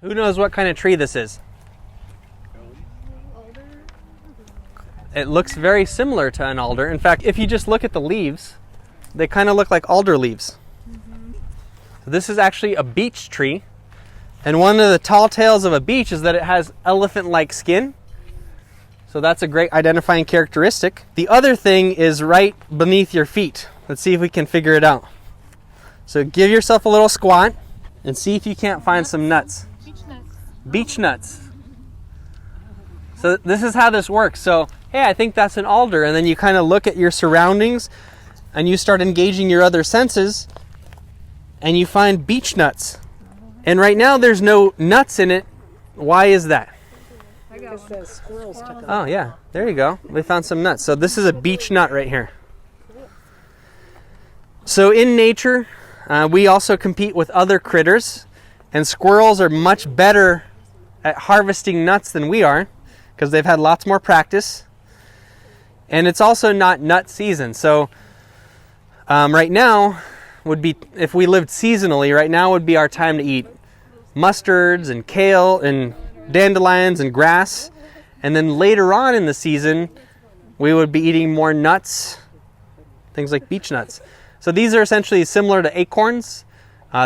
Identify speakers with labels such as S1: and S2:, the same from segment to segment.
S1: Who knows what kind of tree this is?
S2: Alder?
S1: It looks very similar to an alder. In fact, if you just look at the leaves, they kind of look like alder leaves. This is actually a beech tree. And one of the tall tales of a beech is that it has elephant-like skin. So that's a great identifying characteristic. The other thing is right beneath your feet. Let's see if we can figure it out. So give yourself a little squat and see if you can't find some nuts.
S2: Beech nuts.
S1: Beech nuts. So this is how this works. So, hey, I think that's an alder. And then you kind of look at your surroundings and you start engaging your other senses and you find beech nuts. And right now there's no nuts in it. Why is that?
S2: Because the squirrels took them.
S1: Oh, yeah. There you go. We found some nuts. So this is a beech nut right here. So in nature, we also compete with other critters. And squirrels are much better at harvesting nuts than we are because they've had lots more practice. And it's also not nut season. So right now would be, if we lived seasonally, right now would be our time to eat mustards and kale and dandelions and grass, and then later on in the season we would be eating more nuts, things like beech nuts. So these are essentially similar to acorns.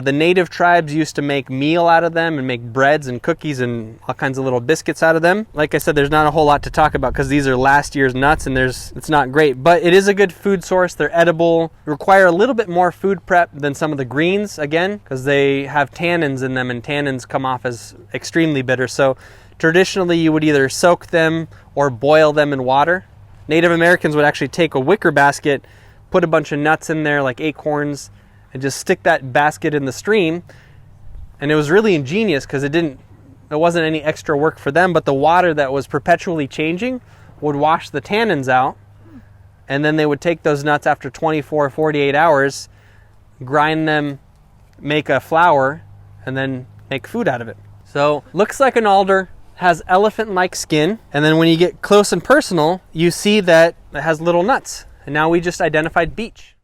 S1: The native tribes used to make meal out of them and make breads and cookies and all kinds of little biscuits out of them. Like I said, there's not a whole lot to talk about because these are last year's nuts and it's not great, but it is a good food source. They're edible, require a little bit more food prep than some of the greens, again, because they have tannins in them and tannins come off as extremely bitter. So traditionally you would either soak them or boil them in water. Native Americans would actually take a wicker basket, put a bunch of nuts in there like acorns, and just stick that basket in the stream. And it was really ingenious because it wasn't any extra work for them, but the water that was perpetually changing would wash the tannins out. And then they would take those nuts after 24, 48 hours, grind them, make a flour, and then make food out of it. So looks like an alder, has elephant-like skin. And then when you get close and personal, you see that it has little nuts. And now we just identified beech.